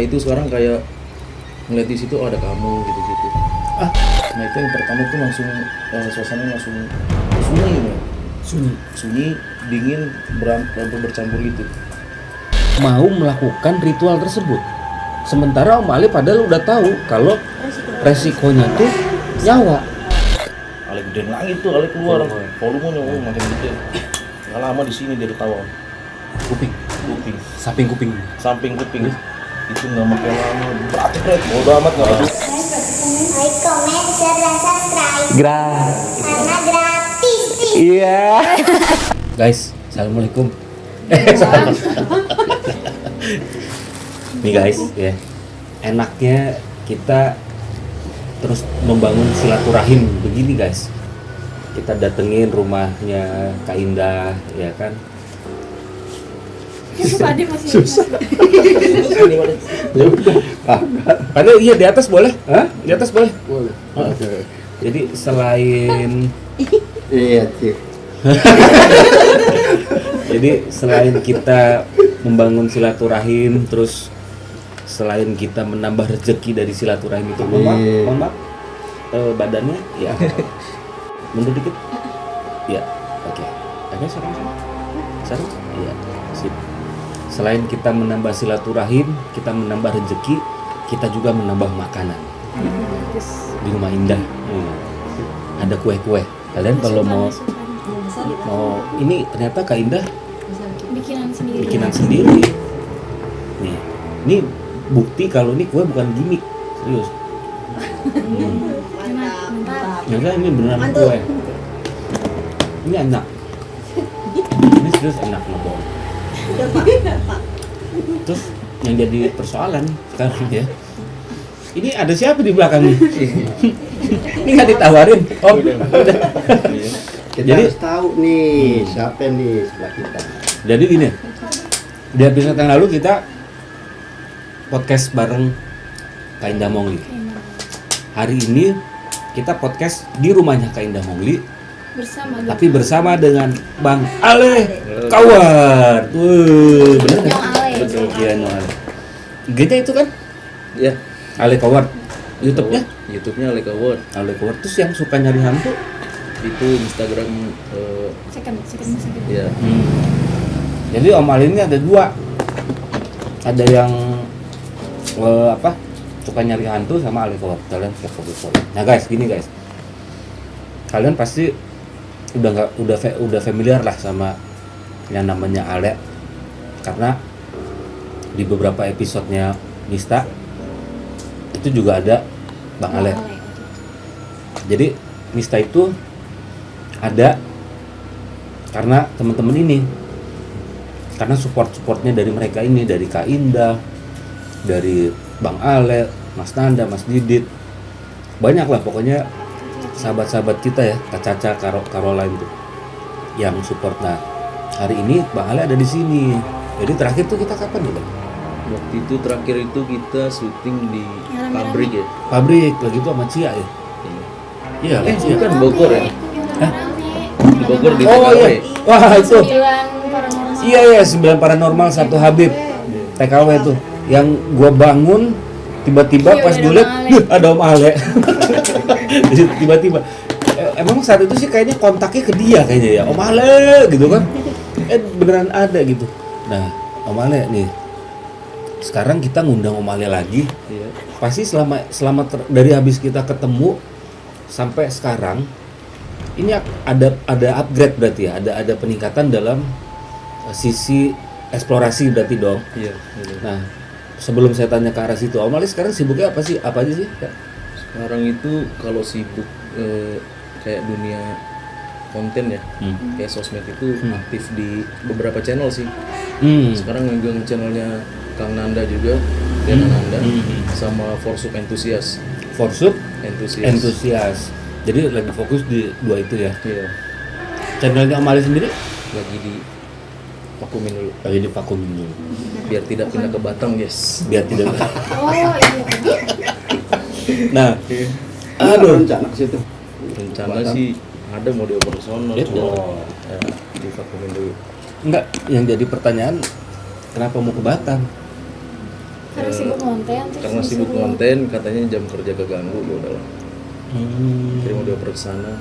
itu sekarang kayak ngeliat di situ ada kamu gitu-gitu. Nah itu yang pertama tuh langsung suasananya langsung sunyi ya. Sunyi, dingin, bercampur gitu. Mau melakukan ritual tersebut. Sementara Om Ali padahal udah tahu kalau resikonya tuh nyawa. Ale gedein langit tuh, Ale keluar. Volumenya makin gede. Nggak lama di sini dia ketawa. Kuping, samping kuping. Itu nggak makin lama. Berat. Bodo amat nggak peduli. Like, comment, share, dan subscribe karena gratis. Iya. Guys, assalamualaikum. Nih guys, ya. Enaknya kita terus membangun silaturahim begini guys. Kita datengin rumahnya Kak Indah, ya kan? Pak Ade masih Susah. Ada iya di atas boleh? Hah? Di atas boleh? Boleh. Jadi selain Iya, Cik. Jadi selain kita membangun silaturahim, terus selain kita menambah rezeki dari silaturahim itu, mohon maaf, badannya ya mundur dikit, ya, oke, sarung, ya, sip. Selain kita menambah silaturahim, kita menambah rezeki, kita juga menambah makanan di rumah Indah. Ada kue-kue. Kalian kalau mau ini ternyata Kak Indah bikinan sendiri. Nih, ini bukti kalau ini kue bukan gimmick, serius. Nyata ini beneran kue. Ini enak. Ini serius enak loh. Terus yang jadi persoalan sekarang ya. Ini ada siapa di belakang nih? Ini nggak ditawarin? Oh, udah. Kita harus tahu nih siapa nih sebelah kita. Jadi gini, di episode yang lalu kita podcast bareng Kak Indah Mongli. Hari ini kita podcast di rumahnya Kak Indah Mongli, tapi bersama dengan Bang Ale Kawar. Bener kan? Betul, iya Ale. IG-nya itu kan? Ya, Ale Kawar. YouTube-nya? YouTube-nya Ale Kawar. Ale Kawar. Terus yang suka nyari hantu? Itu Instagram second. ya. Jadi Om Ali ini ada dua. Ada yang suka nyari hantu sama Ale Kawar. Kalian kepo-kepo. Nah guys, gini guys. Kalian pasti udah familiar lah sama yang namanya Ale. Karena di beberapa episodenya Mista itu juga ada Bang Ale. Jadi Mista itu ada karena teman-teman ini, karena supportnya dari mereka ini, dari Kak Indah, dari Bang Ale, Mas Nanda, Mas Didit, banyak lah pokoknya sahabat-sahabat kita ya, Kak Caca, Caroline tuh yang support. Nah hari ini Bang Ale ada di sini. Jadi terakhir tuh kita kapan nih Bang? Waktu itu terakhir itu kita syuting di pabrik ya. Pabrik lagi tuh sama Cia ya? Iya, Cia. Bukan Bogor ya? Hah? Di Bogor di Oh TKW. iya, wah itu. 9 paranormal. Iya 9 paranormal 1 Habib TKW tuh. Yang gua bangun tiba-tiba pas gue liat ada Om Ale. Jadi tiba-tiba emang saat itu sih kayaknya kontaknya ke dia kayaknya ya, Om Ale gitu kan. Beneran ada gitu. Nah Om Ale nih, sekarang kita ngundang Om Ale lagi. Iya. Pasti selama dari habis kita ketemu sampai sekarang ini ada upgrade berarti ya, ada peningkatan dalam sisi eksplorasi berarti dong. Iya. Nah sebelum saya tanya ke arah situ, Om Ali sekarang sibuknya apa sih? Apa aja sih? Sekarang itu kalau sibuk kayak dunia konten ya, kayak sosmed itu aktif di beberapa channel sih. Sekarang megang channelnya Kang Nanda juga, Diana Nanda, sama Forsup Enthusiast. Forsup Enthusiast. Enthusiast. Jadi lagi fokus di dua itu ya. Iya. Channelnya Om Ali sendiri Lagi di vakuumin dulu, lagi divakuumin dulu. biar tidak pindah ke Batam, guys. Biar tidak. Oh iya. Nah, Aduh, rencana ke situ. Rencana sih ada mau dioper sono, Ya, cuma oh. di vakuumin dulu. enggak, yang jadi pertanyaan kenapa mau ke Batam? Karena sibuk konten. terus karena sibuk disuruh- konten, katanya jam kerja keganggu, ya udahlah kirim dia ke sana,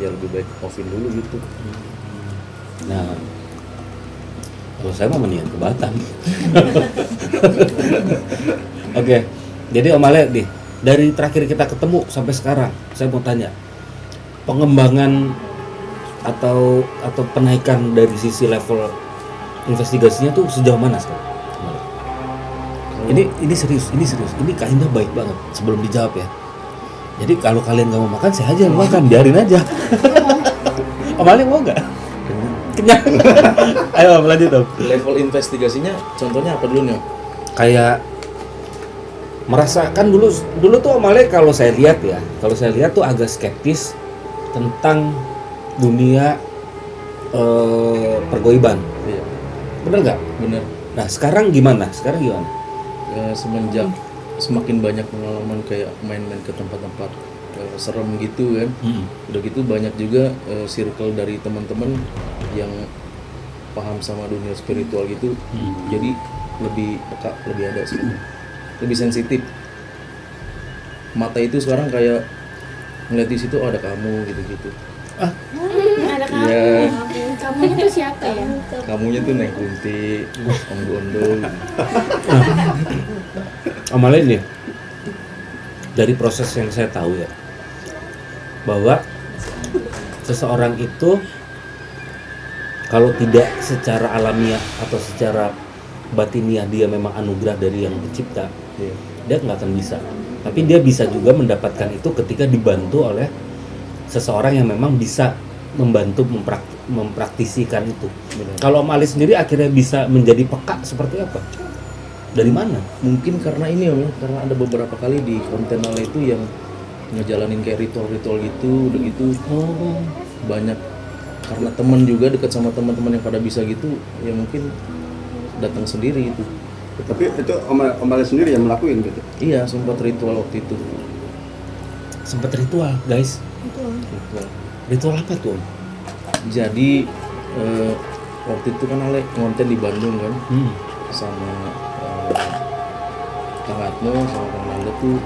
ya lebih baik offin dulu gitu. Nah, kalau saya mau mendingan ke Batam. Oke, jadi Om Ale nih, dari terakhir kita ketemu sampai sekarang, saya mau tanya, pengembangan atau penaikan dari sisi level investigasinya tuh sejauh mana sekarang? Om Ale? Ini serius, ini Kak Indah baik banget sebelum dijawab ya. Jadi kalau kalian nggak mau makan, saya aja yang makan, biarin aja. Om Ale mau nggak? Kenyang. Ayo Om, lanjut Om. Level investigasinya contohnya apa dulu nih? Kayak merasakan dulu tuh Om Ale kalau saya lihat tuh agak skeptis tentang dunia pergoiban. Iya, Bener nggak? bener. Nah sekarang gimana? Semenjak semakin banyak pengalaman kayak main-main ke tempat-tempat serem gitu kan, udah gitu banyak juga circle dari teman-teman yang paham sama dunia spiritual gitu, jadi lebih peka, lebih ada sih, lebih sensitif. Mata itu sekarang kayak ngeliat di situ, oh ada kamu gitu-gitu. Ada kamu. Iya. Kamunya tuh siapa ya? Kamunya tuh Neng Kunti, Om Gondol. Om Ale nih, dari proses yang saya tahu ya, bahwa seseorang itu kalau tidak secara alamiah atau secara batiniah dia memang anugerah dari yang pencipta, Iya. dia nggak akan bisa. Tapi dia bisa juga mendapatkan itu ketika dibantu oleh seseorang yang memang bisa membantu mempraktisikan itu. Benar. Kalau Om Ale sendiri akhirnya bisa menjadi peka seperti apa? Dari mana? Mungkin karena ini Om, karena ada beberapa kali di konten Ale itu yang ngejalanin kayak ritual-ritual gitu, udah gitu banyak, karena temen juga dekat sama teman-teman yang pada bisa gitu, ya mungkin datang sendiri itu. Tapi itu Om Ale sendiri yang melakukan gitu. Iya, sempat ritual waktu itu. Sempat ritual, guys. Ritual. Ritual apa tuh, Om? Jadi waktu itu kan Ale ngonten di Bandung kan, sama Kang Atmo sama Kang Nanda tuh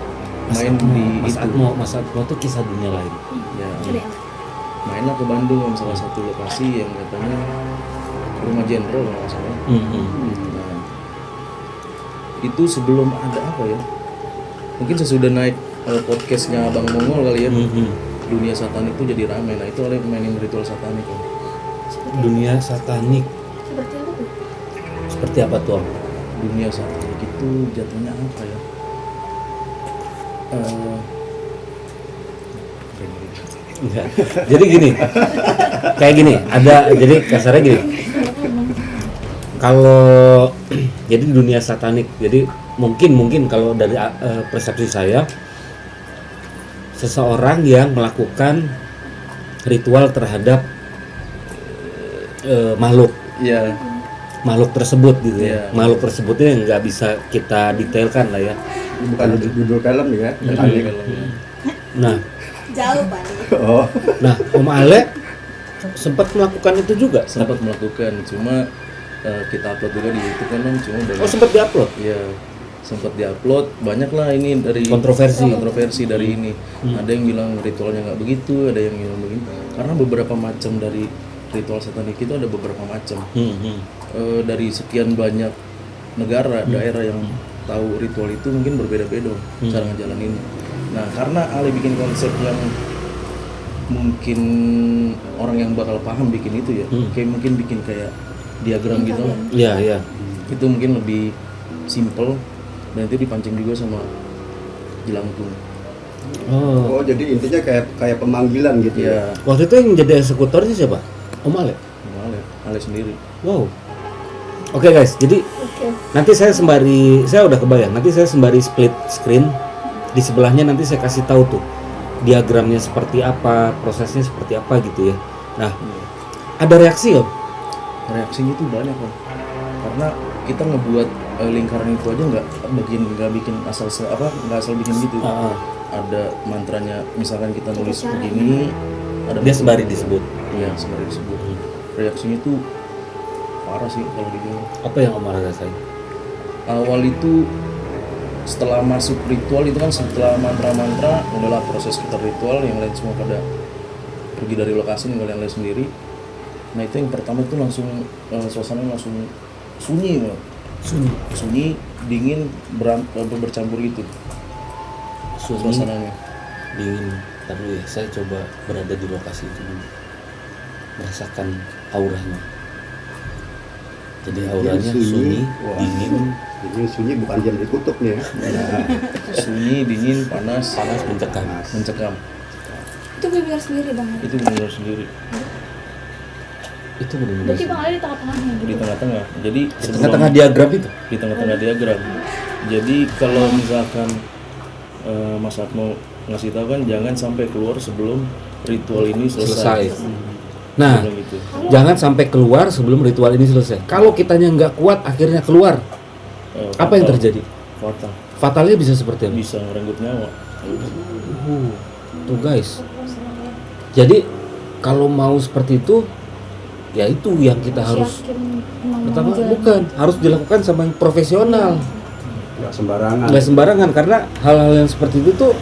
main di Mas itu. Mas Atmo tuh kisah dunia lain. Ya, mainlah ke Bandung sama salah satu lokasi yang katanya Rumah Jenderal kalau nggak salah. Nah, itu sebelum ada apa ya? Mungkin sesudah naik podcastnya Bang Mongol kali ya. Dunia satanik itu jadi ramai. Nah itu oleh mainin ritual satanik kan. Dunia satanik. Seperti apa tuh? Seperti apa tuh, Om? Dunia satanik itu jatuhnya apa ya? Enggak. Jadi gini, kayak gini, jadi kasarnya gini. Kalau jadi di dunia satanik, jadi mungkin kalau dari persepsi saya, seseorang yang melakukan ritual terhadap Iya. makhluk tersebut gitu ya. Iya. Makhluk tersebutnya nggak bisa kita detailkan lah ya. Bukan judul film ya. Nah, Jauh Pak. Oh. nah Om Ale sempat melakukan itu juga. Sempat melakukan, cuma kita upload juga di YouTube kan Om, cuma banyak. Oh, sempat diupload. Iya, sempat diupload, banyak lah ini dari Kontroversi. dari ini. Ada yang bilang ritualnya nggak begitu, ada yang bilang begini. Karena beberapa macam dari ritual satanik itu ada beberapa macam. Dari sekian banyak negara, daerah yang tahu ritual itu mungkin berbeda-beda cara ngejalaninnya. Nah, karena Ale bikin konsep yang mungkin orang yang bakal paham bikin itu ya, kayak mungkin bikin kayak diagram gitu lah. Iya. Itu mungkin lebih simple dan itu dipancing juga sama jelangkung. Oh. Oh, jadi intinya kayak pemanggilan gitu ya. Ya, Waktu itu yang jadi eksekutornya siapa? Om Ale. sama Ale sendiri. Wow. Oke guys, jadi nanti saya udah kebayang. Nanti saya sembari split screen di sebelahnya nanti saya kasih tahu tuh diagramnya seperti apa, prosesnya seperti apa gitu ya. Nah, ada reaksi Om? Reaksinya itu banyak kan, karena kita ngebuat lingkaran itu aja nggak bikin asal bikin gitu. Ada mantranya, misalkan kita nulis begini, ada Dia sembari disebut. Iya, sembari disebut. Reaksinya tuh parah sih kalau dibilang. Apa yang Om Ale rasain? Awal itu setelah masuk ritual itu kan setelah mantra-mantra adalah proses kita ritual, yang lain semua pada pergi dari lokasi, tinggal yang lain sendiri. Nah itu yang pertama itu langsung suasananya langsung sunyi banget. Sunyi, dingin, bercampur gitu suasananya. Dingin. Tapi saya coba berada di lokasi itu dulu, merasakan auranya. Jadi auranya sunyi, Wah. dingin, Ini sunyi bukan jam ditutup nih ya. Nah, Sunyi, dingin, panas, mencekam. mencekam. Itu benar sendiri bang. Itu benar sendiri Itu benar-benar Berarti bang Ali di tengah-tengahnya gitu. di tengah-tengah. Jadi di tengah-tengah diagram itu. di tengah-tengah diagram. Jadi kalau misalkan Mas Atmo ngasih tahu kan jangan sampai keluar sebelum ritual ini selesai. Nah, Bilang gitu. jangan sampai keluar sebelum ritual ini selesai. Kalau kitanya nggak kuat, akhirnya keluar. Apa yang Fatal. terjadi? Fatal. Fatalnya bisa seperti apa? Bisa ngerenggut nyawa. Tuh guys. Jadi kalau mau seperti itu, ya itu yang kita harus. Yakin emang mau Pertama jalan. bukan, harus dilakukan sama yang profesional. nggak sembarangan. Nggak sembarangan, karena hal-hal yang seperti itu tuh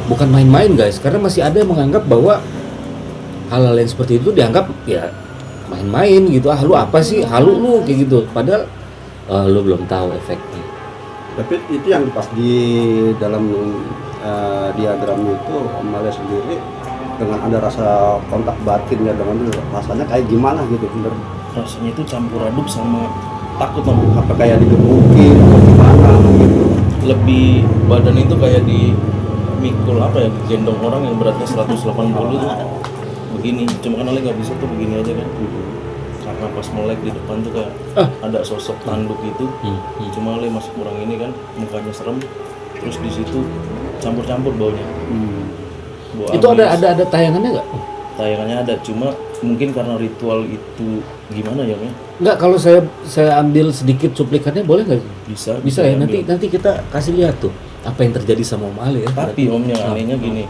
bukan main-main guys. Karena masih ada yang menganggap bahwa hal-hal yang seperti itu dianggap ya main-main gitu. Ah lu apa sih, halu lu kayak gitu. Padahal lu belum tahu efeknya. Tapi itu yang pas di dalam diagram itu Om Ale sendiri dengan ada rasa kontak batinnya dengan itu, rasanya kayak gimana gitu, bener Rasanya itu campur aduk sama takut Om. apa kayak digebukin atau gimana gitu. Lebih badan itu kayak di mikul apa ya, gendong orang yang beratnya 180 tuh begini. Cuma kan Ale nggak bisa tuh begini aja kan. Karena pas melek di depan tuh kayak ada sosok tanduk gitu. Cuma Ale masih kurang ini kan, mukanya serem. Terus di situ campur-campur baunya. Bau Itu amis. ada tayangannya nggak? Tayangannya ada, cuma mungkin karena ritual itu gimana ya, Om? Nggak, kalau saya ambil sedikit cuplikannya boleh nggak? Bisa ya, diambil. nanti kita kasih lihat tuh apa yang terjadi sama Om Ale ya. Tapi Om, yang anehnya Hmm. gini,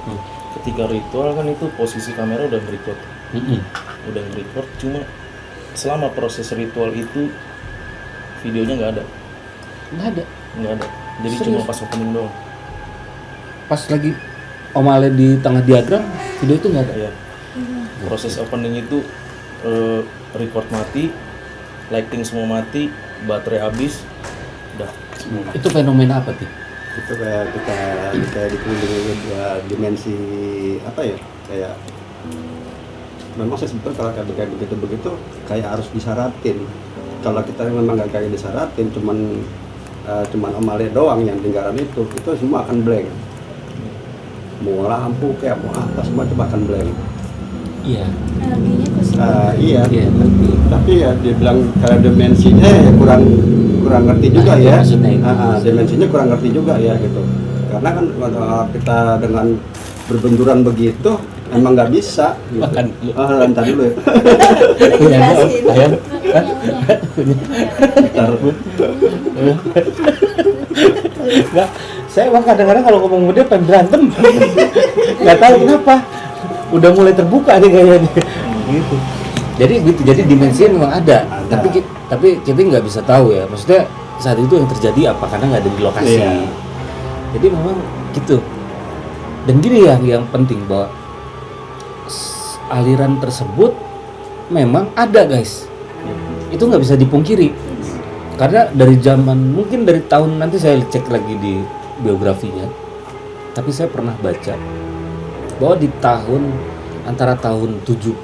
ketika ritual kan itu posisi kamera udah nge-record. Udah nge-record, cuma selama proses ritual itu videonya nggak ada. Nggak ada. Jadi Serius? cuma pas opening doang. Pas lagi Om Ale di tengah diagram, video itu nggak ada. Ya. Proses opening itu record mati, lighting semua mati, baterai habis, udah semua. Itu fenomena apa sih? Itu kayak kita dikelilingi dua dimensi apa ya, kayak memang saya sebetulnya kalau kayak begitu kayak harus disyaratin. Kalau kita memang nggak kayak disyaratin, cuman Om Ale doang yang lingkaran itu semua akan blank. Mau lampu kayak mau apa semua coba akan blank. Iya. Energinya ke situ. Iya. Iya. Tapi ya dibilang kayak dimensinya ya kurang ngerti juga Nah, ya. maksudnya itu. Dimensinya kurang ngerti juga ya gitu. Karena kan kalau kita dengan berbenturan begitu emang nggak bisa. Gitu. Makan. Lantar dulu ya. Punya ayam. Ntar. Enggak, saya emang kadang-kadang kalau ngomong sama dia pengen berantem. Nggak tahu kenapa. Udah mulai terbuka nih kayaknya. Gitu. Jadi dimensinya memang ada. Tapi kita nggak bisa tahu ya. Maksudnya saat itu yang terjadi apa karena nggak ada di lokasi. Iya. Jadi memang gitu. Dan gini yang penting bahwa aliran tersebut memang ada guys. Itu nggak bisa dipungkiri. Karena dari zaman mungkin dari tahun nanti saya cek lagi di biografinya. Tapi saya pernah baca bahwa di antara tahun 70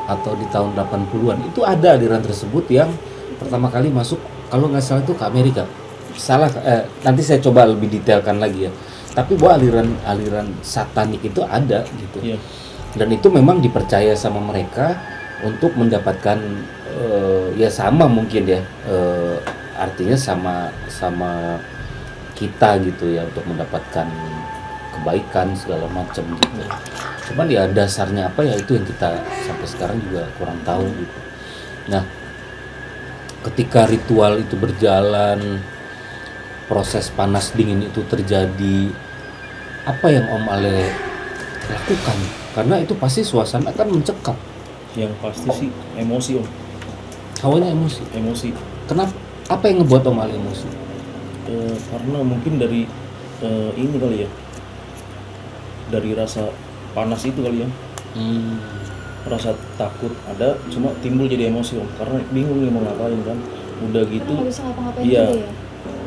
atau di tahun 80-an itu ada aliran tersebut yang pertama kali masuk, kalau nggak salah itu ke Amerika. Nanti saya coba lebih detailkan lagi ya. Tapi bahwa aliran satanik itu ada gitu. Iya. Dan itu memang dipercaya sama mereka untuk mendapatkan ya sama mungkin ya, artinya sama kita gitu ya, untuk mendapatkan kebaikan segala macam gitu. Cuman ya dasarnya apa ya itu yang kita sampai sekarang juga kurang tahu gitu. Nah, ketika ritual itu berjalan, proses panas dingin itu terjadi, apa yang Om Ale lakukan? Karena itu pasti suasana kan mencekam. Yang pasti sih emosi, Om. Hawanya emosi. Emosi. Kenapa? Apa yang ngebuat Om Ale emosi? karena mungkin dari ini kali ya, dari rasa panas itu kali ya, rasa takut ada, cuma timbul jadi emosi om, karena bingung nih mau ngapain kan, udah gitu Nggak bisa ngapa-ngapain iya juga ya.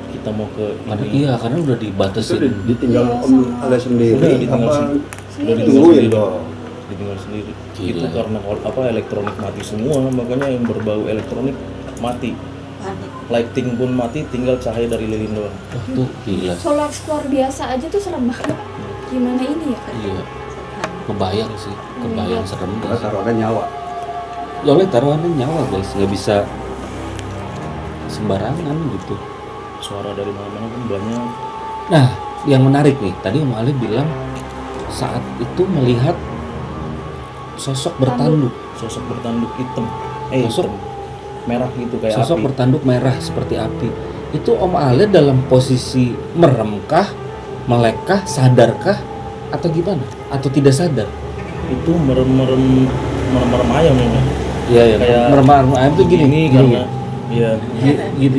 kita mau ke Karena ini karena udah Itu dibatasin. ditinggal Iya, Om sama. Ale sendiri Udah ditinggal apa udah Sendiri. ditungguin dong. ditinggal sendiri. Gila. Itu karena apa elektronik mati semua, makanya yang berbau elektronik mati. Lighting pun mati, tinggal cahaya dari lilin doang. Wah, tuh gila. Solo explore biasa aja tuh serem banget. Gimana ini ya? Iya. Kebayang sih, kebayang serem Karena guys. taruhannya nyawa. Soalnya taruhannya nyawa guys, nggak bisa sembarangan gitu. Suara dari mana-mana pun banyak. Nah, yang menarik nih, tadi Om Ali bilang saat itu melihat sosok bertanduk, Sosok bertanduk hitam, Sosok- hitam, merah gitu kayak sosok api. bertanduk merah seperti api. Itu Om Ali dalam posisi meremkah, melekkah, sadarkah, atau gimana? Atau tidak sadar? Itu merem ayam ya. Iya, ya. Kayak Merem ayam tuh gini, karena iya gitu.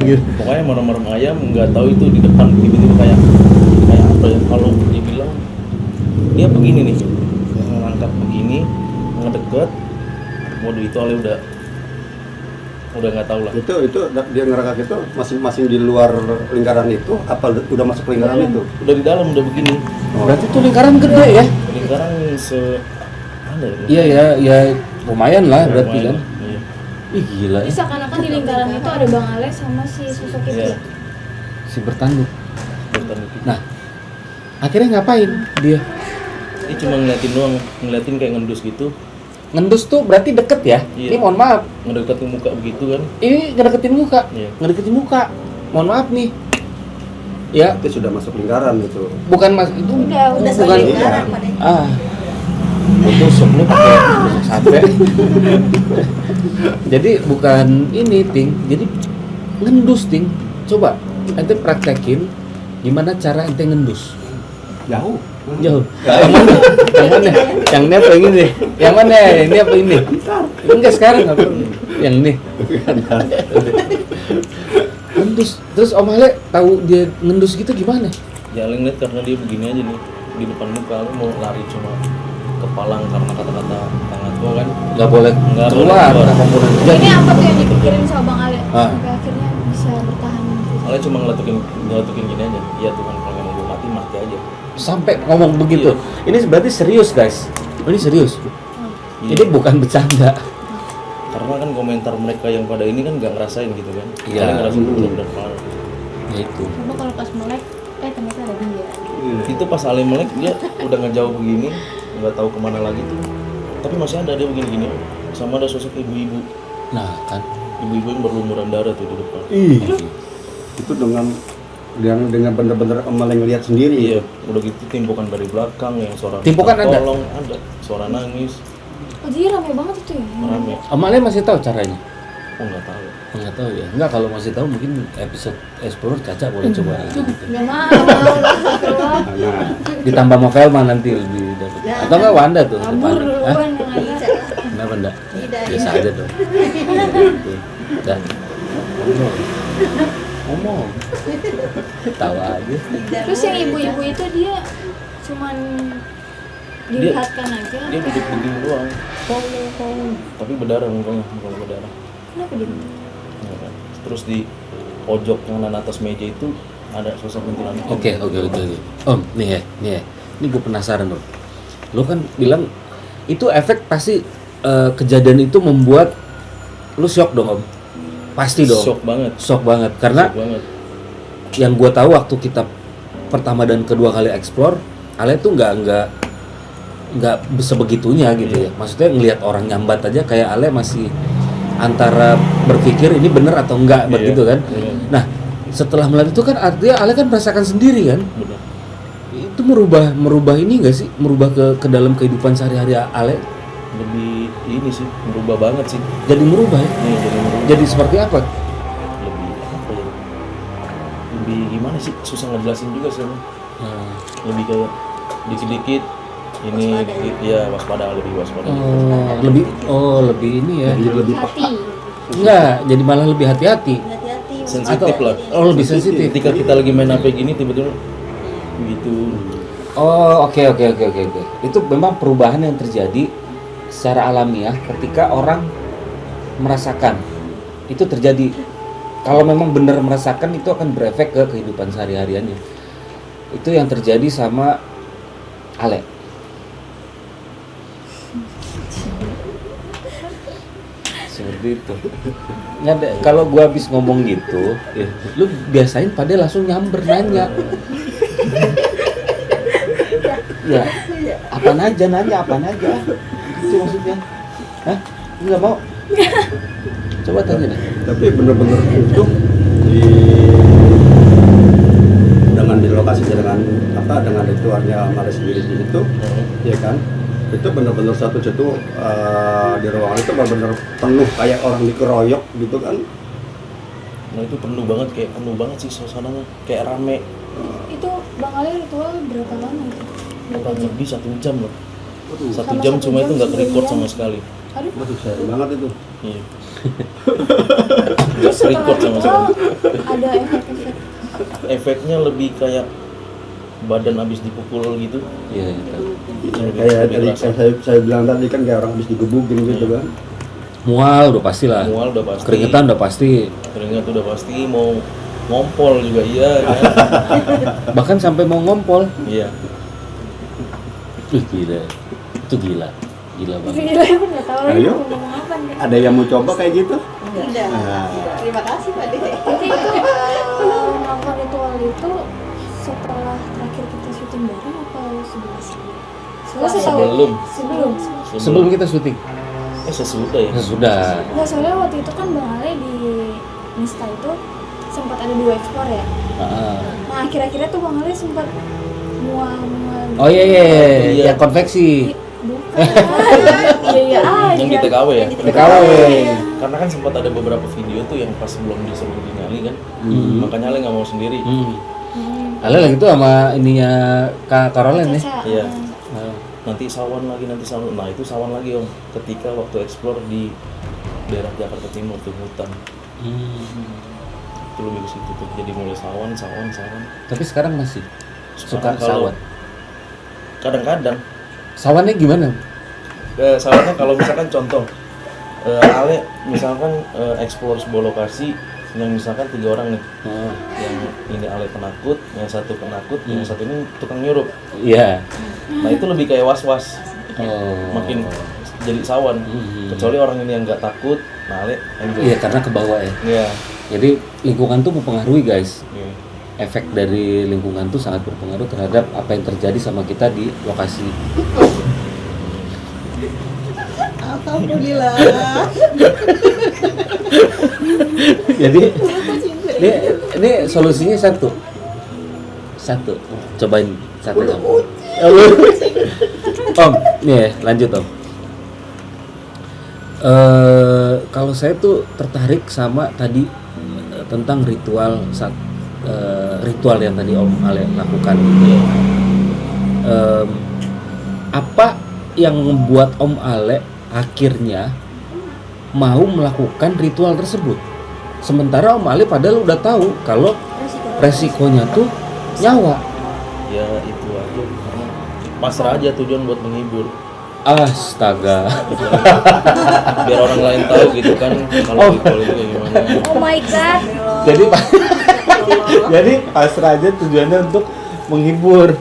iya, pokoknya merem ayam, nggak tahu itu di depan tiba-tiba kayak apa ya, kalau dibilang dia begini nih, ngangkat begini, ngedeket, waduh itu Ale udah nggak tahu lah. Itu dia ngerangkak itu masing-masing di luar lingkaran itu apa udah masuk lingkaran itu? Udah di dalam udah begini, Berarti tuh lingkaran gede ya? lingkaran ada ya? Iya ya lumayan lah berarti Lumayan kan. lah, iya. Ih gila ya, Bisa karena kan di lingkaran itu ada Bang Ale sama si sosok itu. Iya, si bertanduk. bertanduk itu. Nah, akhirnya ngapain dia? Dia cuma ngeliatin doang, ngeliatin kayak ngendus gitu, Ngendus tuh berarti deket ya? Iya. Ini mohon maaf, ngedeketin muka begitu kan. ini ngedeketin muka, Iya. ngedeketin muka. Mohon maaf nih, ya Itu sudah masuk lingkaran itu. bukan mas itu Udah bukan sebagai lingkaran, itu tusuk lu pakai tusuk sate. Jadi bukan ini ting, jadi ngendus ting. Coba ente praktekin gimana cara ente ngendus. Jauh. Jauh. Yang mana? Yang mana? Yang ini apa yang ini? Yang mana? Ini apa ini? Enggak sekarang apa? Yang ini. Ngendus. Terus Om Ale tahu dia ngendus gitu gimana? Ya Ale ngeliat karena dia begini aja nih di depan muka, lu mau lari cuma kepalang karena kata-kata tangan gua kan. Nggak boleh Nggak keluar boleh keluar. apapun yang Ini terjadi. apa tuh yang dipikirin sama Bang Ale? Ah. Sampai akhirnya bisa bertahan gitu. Ale cuma ngeletukin gini aja. Iya Tuhan, kalau memang gua mati aja. Sampai ngomong begitu. Ini berarti serius guys. Ini serius. Iya. Ini bukan bercanda. Karena kan komentar mereka yang pada ini kan nggak ngerasain gitu kan. Iya. Ale ngerasain benar-benar parah. Ya itu. Coba kalau pas melek, ternyata ada dia. Itu pas Ale melek dia udah ngejauh begini, nggak tahu kemana lagi tuh. Tapi masih ada dia begini-gini. Sama ada sosok ibu-ibu, Nah kan. ibu-ibu yang berlumuran darah tuh di depan. Itu dengan bener-bener Om Ale ngelihat sendiri. Iya, udah gitu timbukan dari belakang yang suara Timbukan minta ada? tolong, ada suara nangis, Oh jadi rame banget itu ya? rame. Om Ale masih tahu caranya? Oh nggak tahu. Nggak tahu ya. Enggak, kalau masih tahu mungkin episode Explorer Caca boleh coba gitu. Gak mau, keluar. Nah, Ditambah sama Velma nanti lebih dapat. Atau enggak Wanda tuh Kabur depannya. Hah? duluan yang ada. Kenapa enggak? Biasa aja tuh. Gitu. Dah. Ngomong. Tahu aja. Terus yang ibu-ibu itu dia cuman dilihatkan aja. Dia duduk begini doang, tapi berdarah mukanya berdarah. Kenapa dia? Ya kan? Terus di pojok kanan atas meja itu ada sosok kuntilanak. Oke. Om, nih ya. Ini gue penasaran Om. Lo kan bilang itu efek pasti kejadian itu membuat lu shock dong Om. Pasti dong. Shock banget. Karena Shock banget. yang gue tahu waktu kita pertama dan kedua kali explore, Ale tuh nggak sebegitunya gitu ya. Maksudnya ngelihat orang nyambat aja kayak Ale masih antara berpikir ini bener atau enggak Iya, begitu kan. iya. Nah setelah melihat itu kan artinya Ale kan merasakan sendiri kan. Bener. Itu merubah ini nggak sih? Merubah ke dalam kehidupan sehari-hari Ale? Lebih ini sih, berubah banget sih. Jadi merubah ya? Nih, jadi merubah. Jadi seperti apa? Lebih apa ya? Lebih gimana sih? Susah ngejelasin juga sih. Nah, Lebih kayak dikit-dikit ini dikit ya waspada, lebih waspada. lebih ini ya. jadi lebih Hati. Enggak, jadi malah lebih hati-hati. Hati-hati. sensitif lah. Oh, lebih sensitif. Ketika kita lagi main HP gini tiba-tiba gitu. Oh, oke. Itu memang perubahan yang terjadi secara alamiah ketika orang merasakan. Itu terjadi. Kalau memang benar merasakan, itu akan berefek ke kehidupan sehari-hariannya. Itu yang terjadi sama Ale. Seperti itu. Kalau gua habis ngomong gitu, lu biasain pada langsung nyamber nanya. Ya, apaan aja nanya, apaan aja. Itu maksudnya. Hah? Enggak mau? Coba tanya deh. Tapi bener-bener itu dengan di lokasi dengan ritualnya Mare sendiri di situ, ya kan? Itu benar-benar satu situ di ruangan itu benar-benar penuh kayak orang dikeroyok gitu kan. Nah itu penuh banget sih suasananya, kayak rame. Itu Bang Ali ritual berapa lama itu? Berapa Kurang jam? lebih 1 jam loh. Waduh, 1 Sama jam 1 cuma jam itu nggak record sendirian. sama sekali. Aduh, waduh sayang banget itu. Iya. terus Nggak record sama sekali. ada efek-efek. Efeknya lebih kayak badan habis dipukul gitu. Iya, itu. Kayak Lebih tadi kerasa. saya bilang tadi kan kayak orang habis digebukin gitu kan. Mual udah pasti lah. Mual udah pasti. Keringetan udah pasti. Keringat udah pasti, mau ngompol juga iya. Ya. Bahkan sampai mau ngompol. Iya. Gila. Itu gila. Gila banget. Gila, aku nggak tahu lagi Ayo. mau ngomong apa nih. Ada yang mau coba kayak gitu? Udah. Nah, Terima kasih Pak Dede. Tapi itu melakukan ritual itu setelah terakhir kita syuting bareng atau sebelum? Sebelum. Sebelum. Sebelum kita syuting. Sesudah ya. Sudah. Nggak, soalnya waktu itu kan Bang Ale di Nista itu sempat ada 2 ekspor ya. Ah. Nah akhir-akhirnya tuh Bang Ale sempat mual-mual. Oh iya. Iya. Yang konveksi. Bukan. Iya aja. Yang di TKW ya. TKW. Karena kan sempat ada beberapa video tuh yang pas belum disuruh nyali kan. Makanya Ale nggak mau sendiri. Ale lagi tuh sama ininya Kak Caroline ya. Caca. Iya. Ah. Nanti sawan lagi. Nah itu sawan lagi om. Ketika waktu explore di daerah Jakarta Timur tuh hutan. Itu lebih ke situ tuh. Jadi mulai sawan. Tapi sekarang masih suka Sekarang kalau- sawan. Kadang-kadang. Sawannya gimana? Sawannya kalau misalkan contoh, Ale misalkan explore sebuah lokasi yang misalkan 3 orang nih. Yang ini Ale penakut, yang satu penakut, yang satu ini tukang nyurup. Iya. Nah itu lebih kayak was-was. Oh. Makin jadi sawan. Kecuali orang ini yang nggak takut, nah Ale enjoy. Iya, karena ke bawah ya. Iya. Jadi lingkungan tuh mempengaruhi guys. Iya. Efek dari lingkungan tuh sangat berpengaruh terhadap apa yang terjadi sama kita di lokasi. Alhamdulillah. Jadi ini solusinya satu. Cobain satu Om. Om, nih lanjut Om. Kalau saya tuh tertarik sama tadi tentang ritual ritual yang tadi Om Ale lakukan. Apa yang membuat Om Ale akhirnya mau melakukan ritual tersebut? Sementara Om Ale padahal udah tahu kalau resikonya tuh nyawa. Ya itu aja karena pasrah aja tujuan buat menghibur. Astaga. Biar orang lain tahu gitu kan kalau ritual itu kayak gimana. Oh my god. Jadi jadi pasrah aja tujuannya untuk menghibur.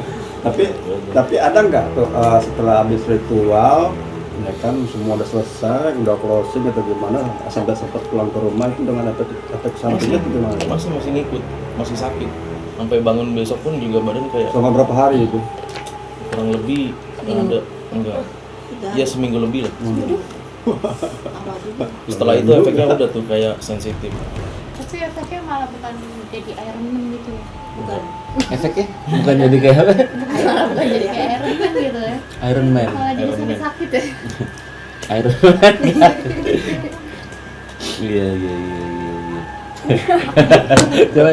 Tapi ada nggak tuh setelah habis ritual, ya kan semua udah selesai, udah closing atau gimana, sampai sempat pulang ke rumah itu dengan efek sampingnya itu gimana? Masih ngikut, masih sakit. Sampai bangun besok pun juga badan kayak Selama berapa hari itu? kurang lebih ada enggak. Ya seminggu lebih lah. Setelah itu efeknya udah tuh kayak sensitif. Tapi efeknya malah bukan jadi Iron Man gitu ya. Bukan. Efeknya bukan jadi kayak apa? Malah bukan jadi kayak Iron Man gitu ya. Iron Man. Malah jadi Iron Man. sakit-sakit ya. Iron Man. Iya. Coba.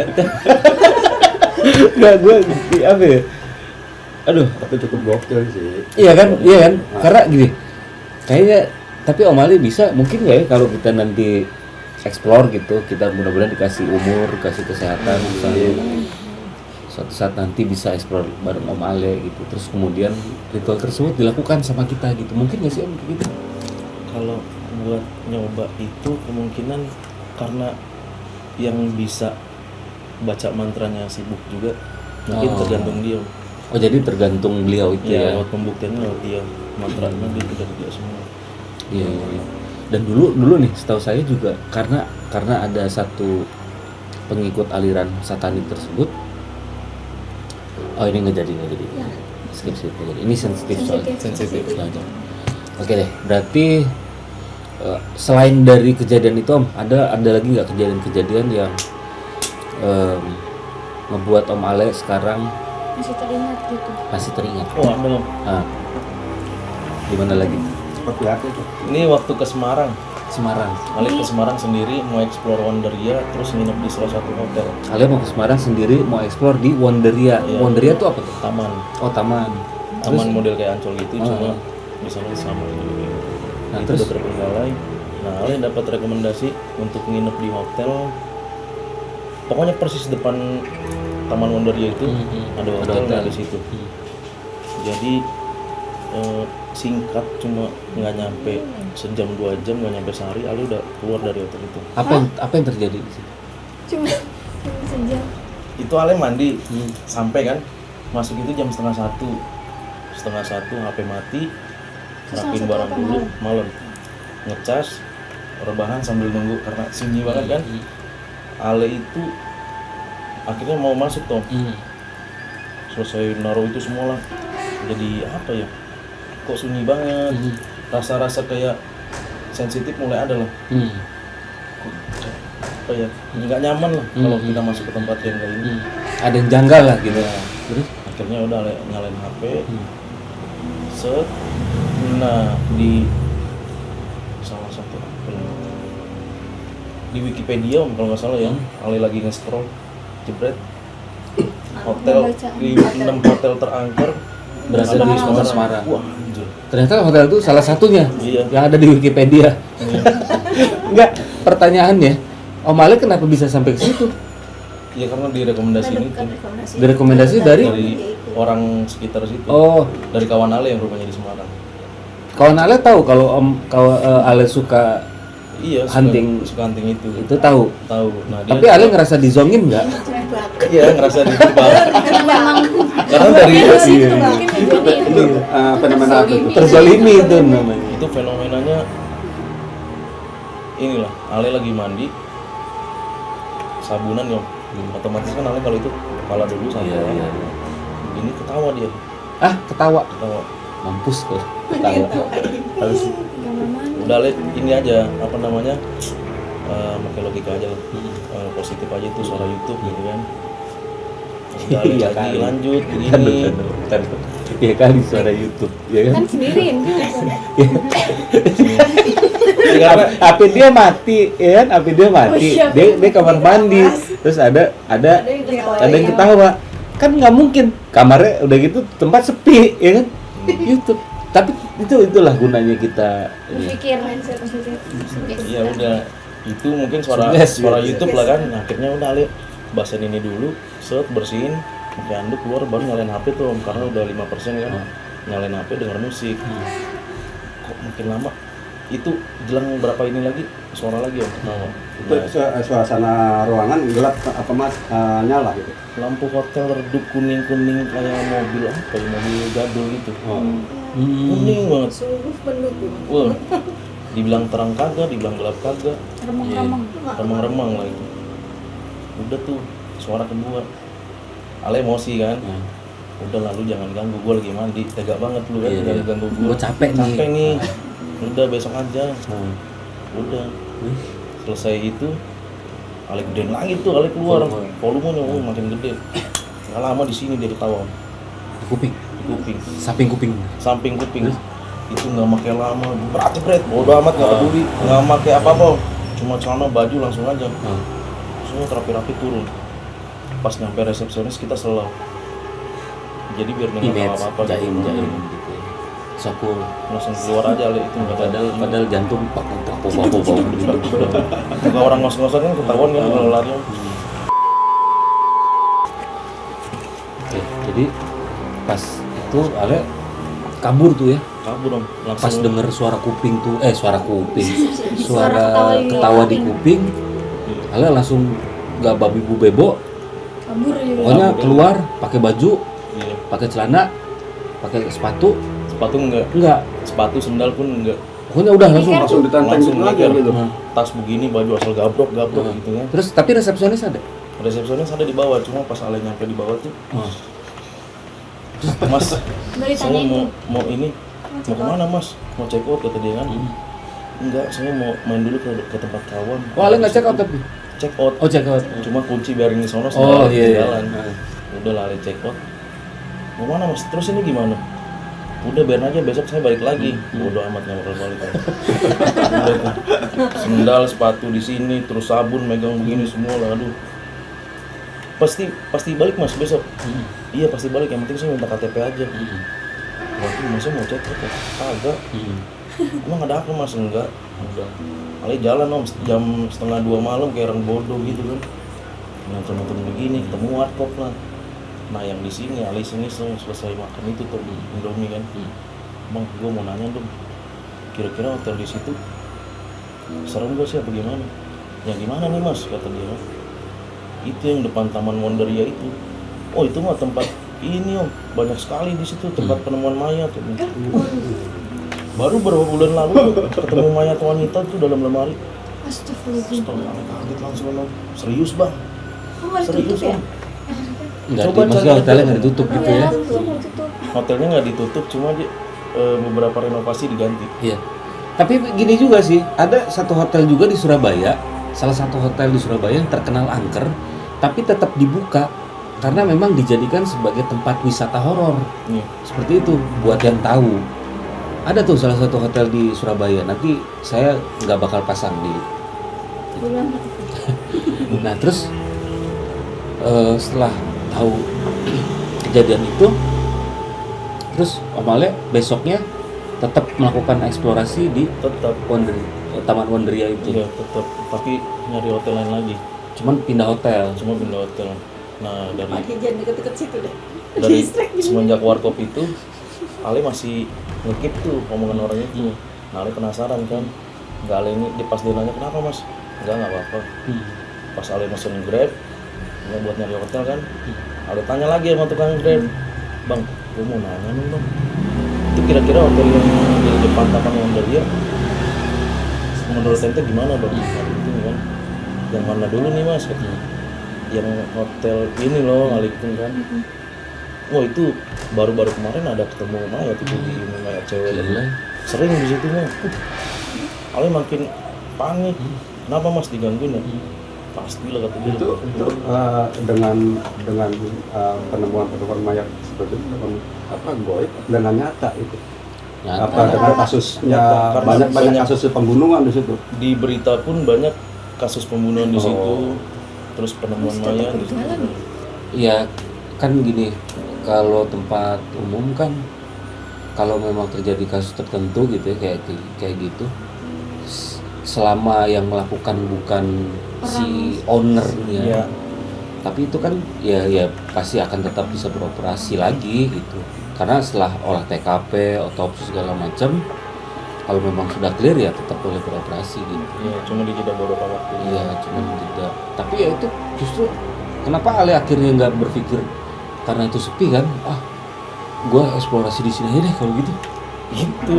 Nggak, gue apa ya? Aduh. Tapi cukup gokil sih. Iya kan? Karena gini. Kayaknya tapi Om Ali bisa, mungkin nggak ya kalau kita nanti explore gitu, kita mudah-mudahan dikasih umur, dikasih kesehatan misalnya suatu saat nanti bisa explore bareng Om Ale gitu. Terus kemudian ritual tersebut dilakukan sama kita gitu, mungkin nggak sih Om gitu? Kalau buat nyoba itu kemungkinan karena yang bisa baca mantranya sibuk juga, mungkin tergantung dia. Oh jadi tergantung beliau itu ya? Lewat pembuktiannya lewat dia, mantranya dia dari dia semua. Iya. Dan dulu nih setahu saya juga karena ada satu pengikut aliran satanik tersebut. Oh ini nggak jadi. Skip nggak jadi. Ini sensitif soalnya. Sensitif. Oke deh, berarti selain dari kejadian itu Om, ada lagi nggak kejadian-kejadian yang membuat Om Ale sekarang Masih teringat gitu. masih teringat? Oh ada. Nah, gimana lagi? Seperti apa itu? Ini waktu ke Semarang. Semarang. Ale ke Semarang sendiri mau explore Wonderia, terus nginep di salah satu hotel Kalian mau ke Semarang sendiri, mau explore di Wonderia. Iya. Wonderia itu apa tuh? taman. Oh taman. Taman model kayak Ancol gitu, Oh. cuma di sana sama gitu. Nah, Itu terus? udah terbengkalai. Nah, Ale dapat rekomendasi untuk nginep di hotel. Pokoknya persis depan Taman Wonderia itu ada hotel di situ. Jadi singkat, cuma nggak nyampe sejam 2 jam, nggak nyampe sehari, Ale udah keluar dari hotel itu. Apa yang terjadi di situ? Cuma sejam. Itu Ale mandi, sampai kan, masuk itu jam setengah satu, HP mati, rapiin barang dulu, malam, ngecas, rebahan sambil nunggu karena sunyi banget kan. Ale itu akhirnya mau masuk toh, selesai naruh itu semua lah, jadi apa ya? Kok sunyi banget, rasa-rasa kayak sensitif mulai ada lah, apa ya, nggak nyaman lah kalau kita masuk ke tempat yang kayak ini. Ada yang janggal lah gitu. Terus? Akhirnya udah nyalain HP, set, nah di salah satu apa ya, di Wikipedia kalau nggak salah ya, Ale lagi nge-scroll, jebret, hotel di 6 hotel terangker Berada di Semarang. Wah, anjir. Ternyata hotel itu salah satunya Iya. yang ada di Wikipedia. Enggak, pertanyaannya, Om Ale kenapa bisa sampai ke situ? Ya karena direkomendasiin itu Direkomendasi dari orang sekitar situ, oh, dari kawan Ale yang rumahnya di Semarang. kawan Ale tahu kalau Ale suka Iya, Hunting. suka hunting itu. itu tahu. Nah, Tapi Ale ngerasa dizongin nggak? iya ngerasa dijebak. Karena dari Itu fenomena apa itu? Terzalimi itu namanya. itu fenomenanya inilah, Ale lagi mandi sabunan ya, otomatis kan Ale kalau itu kepala dulu sabunan. Ini ketawa dia, Ah, ketawa. Mampus tuh. Ketawa. Harus udah Ale ini aja apa namanya, pakai logika aja lah, positif aja itu suara YouTube gitu kan. Udah Ale Iya lagi kali. lanjut begini. Iya kali suara YouTube, ya kan? Kan sendirian kan. Karena HP dia mati, ya kan? HP dia mati. Oh, iya. Dia kamar mandi. Terus ada yang ketawa. Kan nggak mungkin. Kamarnya udah gitu tempat sepi, ya kan? YouTube. Tapi itulah gunanya kita ini. Berpikir mindset positif. ya udah itu mungkin suara Sukses, suara ya. YouTube lah kan. Akhirnya udah Ale basahin ini dulu, set, bersihin, pakai handuk, keluar baru nyalain HP tuh Om, karena udah 5% kan. Nyalain HP denger musik. Kok makin lama itu jelang berapa ini lagi suara lagi Om ketawa. Itu suasana ruangan gelap apa mas nyala gitu. Lampu hotel redup kuning-kuning kayak mobil apa ya, mobil jadul gitu. Kuning banget. Sungguh pendukung. Wah, dibilang terang kagak, dibilang gelap kagak, Remang-remang. remang-remang lah itu. Udah tuh suara kedua, Ale emosi kan. Udah lalu jangan ganggu, gue lagi mandi, tega banget lu kan, Iya. ganggu gue. Gua capek nih. Udah besok aja. Udah. Selesai itu, Ale gedein lagi tuh, Ale keluar, volumenya makin gede. Nggak lama di sini dia ketawa Di kuping, di kuping, samping kuping. samping kuping. Itu nggak pakai lama, berat cepret, bodo amat nggak peduli, nggak pakai apa-apa, cuma celana baju langsung aja. Semua rapi-rapi turun. Pas nyampe resepsionis kita selalu. Jadi biar nggak Image, apa-apa. jaim gitu. Sokul. langsung keluar aja Ale itu nggak ada. Padahal jantung pak popo Muka orang ngos-ngosan kan ketahuan kan kalau lari. Oke, jadi pas itu Ale kabur tuh ya. Kabur dong langsung. Pas denger suara kuping tuh, suara Suara ketawa di kuping, Ale langsung nggak babi bu bebo, kabur aja. pokoknya keluar pakai baju, Iya. pakai celana, pakai sepatu, Sepatu enggak, sepatu sendal pun enggak. pokoknya udah langsung. Langsung ditanteng Langsung gitu aja mikir. gitu. Tas begini, baju asal gabrok gitu kan. Terus tapi resepsionis ada. Resepsionis ada di bawah, cuma pas Ale nyampe di bawah tuh, Mas, Dari saya tanya mau ini, mau kemana Mas? Mau check out kata dia kan? Enggak, saya mau main dulu ke tempat kawan. Oh, Ale nggak check out tapi. Check out. Oh, check out. Cuma kunci biarin di sono Oh, iya. jalan. Udah lari check out. Mau mana Mas? Terus ini gimana? Udah biarin aja, besok saya balik lagi. Bodoh amat nggak bakal balik. Udah tuh. Sendal, sepatu di sini, terus sabun megang begini semua lah, aduh. Pasti balik Mas besok. Iya pasti balik, yang penting saya minta KTP aja. Waktu Mas mau cek apa? Kagak. Emang ada apa Mas? Enggak. Udah. Kali jalan Om, jam 1:30 malam kayak orang bodoh gitu kan. Nonton begini, ketemu warkop lah. Nah yang di sini, Ali iseng-iseng selesai makan itu tuh Indomie kan. Bang, gue mau nanya dong. Kira-kira hotel di situ serem gak sih apa gimana? Yang gimana nih Mas? Kata dia. Itu yang depan Taman Wonderia itu. Oh itu mah tempat ini Om, banyak sekali di situ tempat penemuan mayat. Baru beberapa bulan lalu ketemu mayat wanita tuh dalam lemari. Astagfirullahaladzim. Setelah kaget langsung Om. Serius Bang? Oh, nggak ditutup ya? Nggak, Coba maksudnya cari hotelnya aja. nggak ditutup gitu Iya, ya. langsung nggak ditutup. Hotelnya nggak ditutup, cuma beberapa renovasi diganti. Iya. Tapi gini juga sih, ada satu hotel juga di Surabaya, salah satu hotel di Surabaya yang terkenal angker, tapi tetap dibuka karena memang dijadikan sebagai tempat wisata horor. Nih, Seperti itu, buat yang tahu. Ada tuh salah satu hotel di Surabaya. Nanti saya nggak bakal pasang di. Bilang, Nah terus setelah tahu kejadian itu, terus Om Ale besoknya tetap melakukan eksplorasi di tetap. Taman Wonderia itu. Iya tetap. Tapi nyari hotel lain lagi. Cuman pindah hotel. Cuma pindah hotel. Nah Pakai jangan deket-deket situ deh. dari Distract gitu. semenjak warkop itu, Ale masih ngekip tuh omongan orang itu. Nah Ale penasaran kan. Nggak Ale ini pas dia nanya kenapa Mas? Nggak apa-apa. Pas Ale mesen Grab, ya buat nyari hotel kan. Ale tanya lagi sama tukang Grab, Bang, gue mau nanya nih Bang, itu kira-kira hotel yang di depan Taman Wonderia menurut ente gimana Bang? Nah, itu kan, yang mana dulu nih Mas? Katanya. Yang hotel ini loh, Alikung kan. Wah itu baru-baru kemarin ada ketemu mayat itu di mayat cewek. Gila. Sering di situ mah. Ale makin panik. Kenapa Mas digangguin ya? Pastilah kata dia. Itu dengan penemuan mayat seperti itu apa goib dengan nyata itu. Nyata. Apa dengan kasusnya Nyata, karena banyak kasus pembunuhan di situ. Di berita pun banyak kasus pembunuhan di situ, terus penemuan mayat di situ. Iya, kan gini, kalau tempat umum kan kalau memang terjadi kasus tertentu gitu ya kayak gitu, selama yang melakukan bukan si ownernya, Iya. tapi itu kan ya pasti akan tetap bisa beroperasi lagi gitu. Karena setelah olah TKP, otopsi segala macam, kalau memang sudah clear ya tetap boleh beroperasi gitu. Iya, cuma di jeda beberapa waktu. Iya, cuma tidak. Tapi ya itu justru kenapa Ale akhirnya nggak berpikir karena itu sepi kan? Gua eksplorasi di sini aja deh kalau gitu. Itu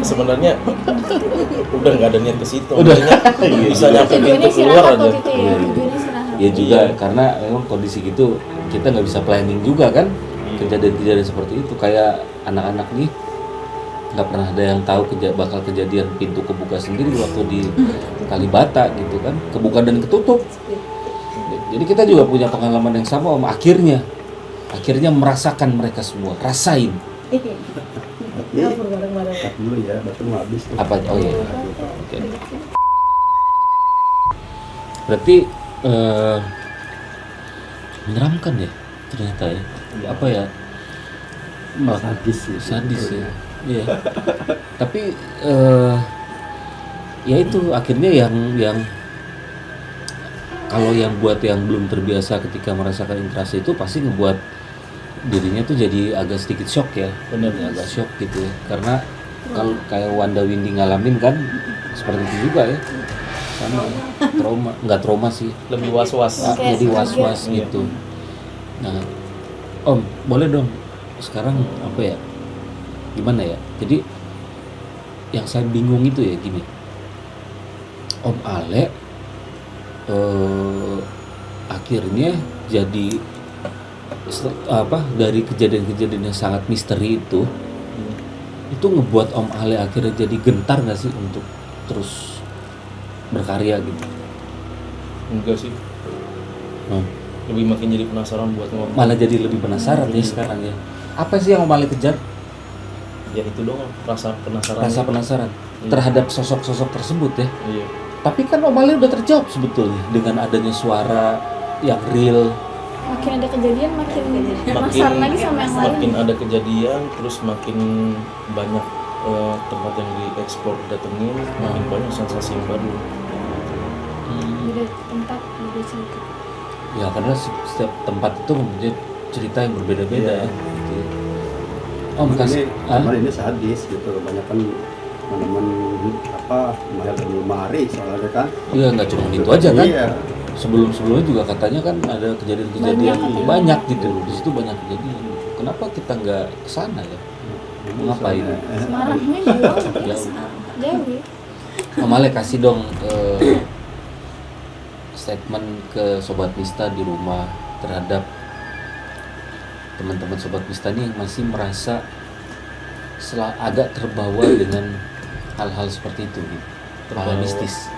sebenarnya udah nggak ada niat ke situ. Udah. Maksudnya bisa nyampe pintu tujuannya keluar istirahat aja. waktu itu ya. Iya. Tujuannya istirahat. Ya juga Iya. karena memang kondisi gitu kita nggak bisa planning juga kan. Kejadian-kejadian seperti itu kayak anak-anak nih nggak pernah ada yang tahu bakal kejadian pintu kebuka sendiri waktu di Kalibata gitu kan, kebuka dan ketutup. Jadi kita juga punya pengalaman yang sama Om, akhirnya merasakan mereka semua rasain Kabur bareng-bareng. Cut dulu ya, baru mau habis. apa. Oh iya, oke. Berarti menyeramkan ya ternyata ya, apa ya, Sadis sih. sadis ya. Iya. Tapi ya itu akhirnya yang kalau yang buat yang belum terbiasa ketika merasakan interaksi itu pasti ngebuat dirinya tuh jadi agak sedikit shock ya. Benar, agak shock gitu ya. Karena kalau kayak Wanda Windy ngalamin kan seperti itu juga ya. Sama trauma, nggak trauma sih. Lebih was-was. Jadi was-was gitu. Nah, Om, boleh dong sekarang apa ya? Gimana ya? Jadi yang saya bingung itu ya gini. Om Ale akhirnya jadi dari kejadian-kejadian yang sangat misteri itu ngebuat Om Ale akhirnya jadi gentar nggak sih untuk terus berkarya gitu? Enggak sih. Lebih makin jadi penasaran buat ngomong. Malah jadi lebih penasaran ya sekarang ya. Apa sih yang Om Ale kejar? Ya itu doang, rasa penasaran. Rasa penasaran terhadap sosok-sosok tersebut ya. Iya. Tapi kan Om Ale udah terjawab sebetulnya dengan adanya suara yang real. Makin ada kejadian makin penasaran lagi sama yang lain. Makin ada kejadian, terus makin banyak tempat yang dieksplor datengin, makin banyak sensasi yang baru. Beda tempat, beda cerita. Ya karena setiap tempat itu mempunyai cerita yang berbeda-beda ya. Gitu. Om kasih ini sadis gitu, banyak kan teman-teman mahal dan lemari soalnya kan. Iya nggak cuma itu aja kan. Iya. Sebelum-sebelumnya juga katanya kan ada kejadian-kejadian banyak gitu loh. Di situ banyak kejadian. Kenapa kita nggak kesana ya? Ngapain? Semarangnya jauh. Jauh ya. Om Ale kasih dong statement ke Sobat Mista di rumah terhadap teman-teman Sobat Mista ini yang masih merasa agak terbawa dengan hal-hal seperti itu gitu. Hal mistis,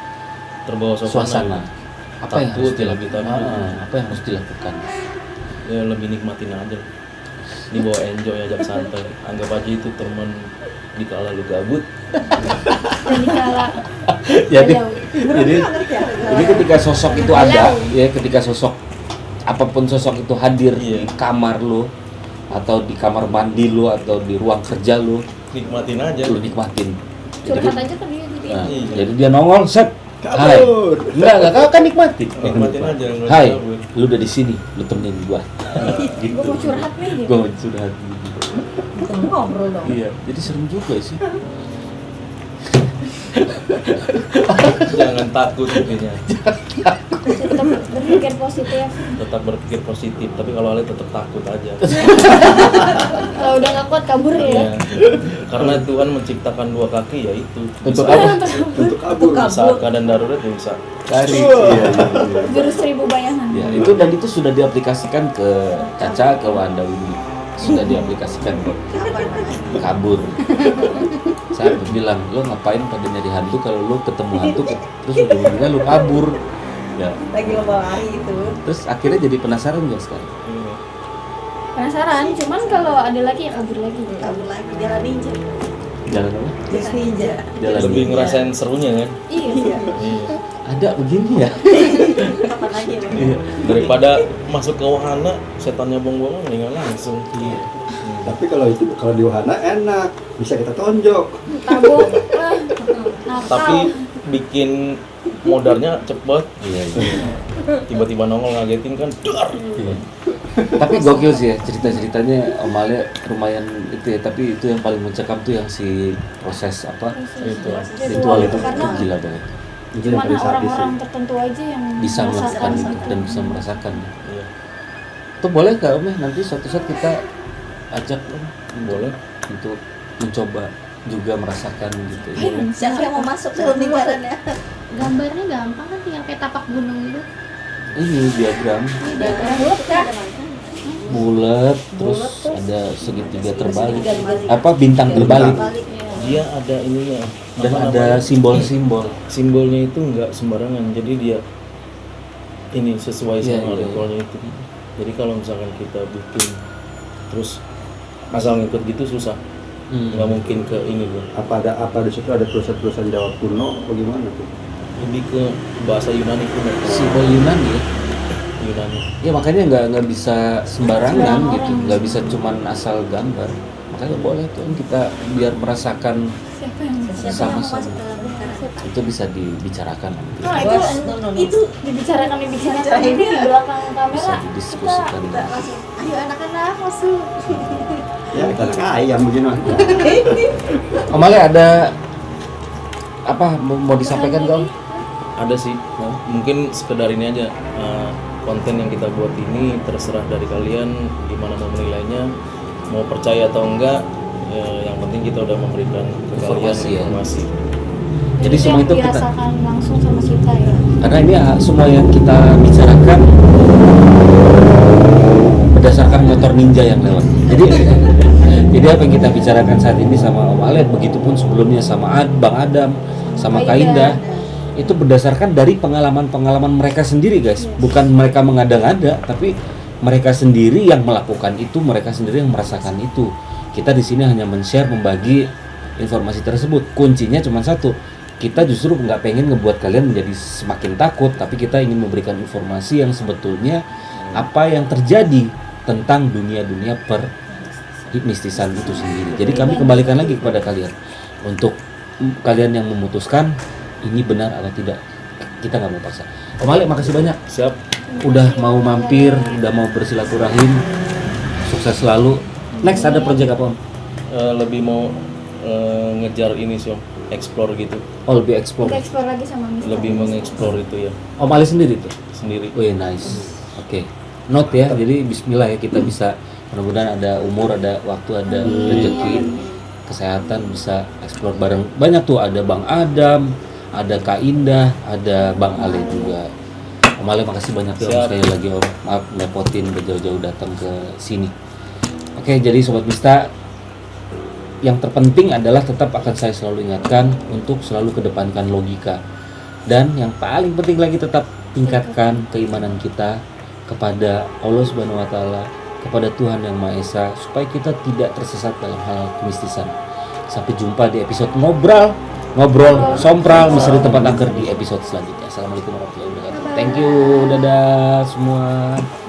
Terbawa suasana. Apa yang harus lebih dilakukan? takut. Apa yang harus dilakukan? Ya lebih nikmatin aja. Dibawa enjoy, ajak santai. Anggap aja itu teman dikala lu gabut. Dan dikala jadi ketika sosok itu ada ya, ketika sosok apapun sosok itu hadir di kamar lu atau di kamar mandi lu atau di ruang kerja lu, Nikmatin aja. lu nikmatin. curhat aja ke dia jadi. Nah, Iya. jadi dia nongol set. Hai. Enggak, kau kan nikmatin. Nikmatin aja. nggak Hai, gabut. lu udah di sini, lu temenin gua. Gitu. Gue mau curhat nih gitu. Gua mau curhat gitu. Kita ngobrol dong. Iya, jadi serem juga sih. Jangan takut intinya. Tetap berpikir positif. Tetap berpikir positif. Tapi kalau Ale tetap takut aja. Kalau udah nggak kuat kabur ya. Iya. Karena Tuhan menciptakan dua kaki ya itu. Untuk apa? Untuk kabur. Saat keadaan darurat ya bisa. Cari. Iya. Jurus 1000 bayangan. Ya, itu dan itu sudah diaplikasikan ke Caca, ke Wanda Windy. Sudah diaplikasikan kok. Kabur. Saya bilang, lo ngapain pada nyari hantu kalau lo ketemu hantu terus ujung-ujungnya lo kabur. Ya. Lagi lomba lari itu. Terus akhirnya jadi penasaran nggak sekarang? Iya. Penasaran, cuman kalau ada lagi ya kabur lagi. Kabur lagi jalan ninja. Jalan apa? Jas ninja. Jalan Lebih ninja. ngerasain serunya kan. Iya. Iya. Iya. Ada begini ya? Kapan lagi Bang? Iya. Daripada masuk ke wahana setannya bong-bongan mendingan langsung. Iya. Tapi kalau di wahana enak, bisa kita tonjok. Tabung. Nakal. Tapi bikin modarnya cepet. Iya. Tiba-tiba nongol ngagetin kan. Dar. Iya. Tapi gokil sih ya cerita-ceritanya Om Ale lumayan itu ya, tapi itu yang paling mencekam tuh yang si proses apa ritual itu Karena gila banget. Itu yang cuma paling sadis sih. orang-orang tertentu aja yang Bisa melakukan merasakan itu gitu. dan bisa merasakan. Iya. Itu boleh nggak Om ya? Nanti suatu saat kita ajak Om Boleh. untuk mencoba juga merasakan gitu. Siapa yang mau masuk ke lingkaran ya? Gambarnya gampang kan, tinggal kayak tapak gunung itu. Ini diagram bulat, terus ada segitiga terbalik, apa bintang terbalik, Dia ada ininya. dan Apa ada namanya? simbol-simbol. Simbolnya itu nggak sembarangan. Jadi dia ini sesuai Iya, sama iya, ritualnya itu. Jadi kalau misalkan kita bikin terus asal ngikut gitu susah. Nggak mungkin ke ini loh. Apa di situ ada tulisan-tulisan Jawa kuno bagaimana tuh? Lebih ke bahasa Yunani kuno. Simbol Yunani ya. Yunani. Ya makanya nggak bisa sembarangan gitu, nggak bisa cuman asal gambar. kagak boleh tuh kita biar merasakan Siapa yang Siapa yang mau sama-sama. masuk dalam lingkaran? Itu bisa dibicarakan nanti. Nah, Bos, itu dibicarakan ini di belakang kamera. Bisa didiskusikan. Kita langsung, ayo anak-anak masuk. Ya kita ayam begini mah. Om Ale ada apa mau disampaikan Om? Ada sih, mungkin sekedar ini aja, konten yang kita buat ini terserah dari kalian gimana mau menilainya, mau percaya atau enggak, yang penting kita udah memberikan ke kalian Informasi ya. informasi. Jadi semua itu kita, dirasakan langsung sama kita ya. karena ini semua yang kita bicarakan berdasarkan motor ninja yang lewat. Jadi apa yang kita bicarakan saat ini sama Om Ale, begitupun sebelumnya sama Bang Adam, sama Kak Indah, itu berdasarkan dari pengalaman-pengalaman mereka sendiri guys. Bukan mereka mengada-ngada, tapi mereka sendiri yang melakukan itu, mereka sendiri yang merasakan itu. Kita di sini hanya men-share, membagi informasi tersebut. Kuncinya cuma satu, kita justru nggak pengen ngebuat kalian menjadi semakin takut, tapi kita ingin memberikan informasi yang sebetulnya apa yang terjadi tentang dunia-dunia permistisan itu sendiri. Jadi kami kembalikan lagi kepada kalian untuk kalian yang memutuskan ini benar atau tidak. Kita nggak mau paksa. Om Ale, makasih banyak. Siap. Udah mau mampir, udah mau bersilaturahim. Sukses selalu. Next ada project apa Om? Lebih mau ngejar ini sih, Om. Explore gitu, Oh, lebih explore. Kita explore lagi sama Mister. lebih mengeksplor itu ya Om Ale sendiri tuh. sendiri. Wih, nice. Oke. Note ya. Jadi bismillah ya, kita bisa, mudah-mudahan ada umur, ada waktu, ada rezeki, kesehatan, bisa explore bareng. Banyak tuh, ada Bang Adam, ada Kak Indah, ada Bang Ale juga. Om Ale makasih banyak ya Om, Siap. sekali lagi Om. Maaf ngerepotin udah jauh-jauh datang ke sini. Oke, jadi Sobat Mista, yang terpenting adalah tetap akan saya selalu ingatkan untuk selalu kedepankan logika. Dan yang paling penting lagi, tetap tingkatkan keimanan kita kepada Allah Subhanahu wa taala, kepada Tuhan Yang Maha Esa, supaya kita tidak tersesat dalam hal kemistisan. Sampai jumpa di episode ngobrol sompral misteri tempat angker di episode selanjutnya. Assalamualaikum warahmatullahi wabarakatuh. Thank you, dadah semua.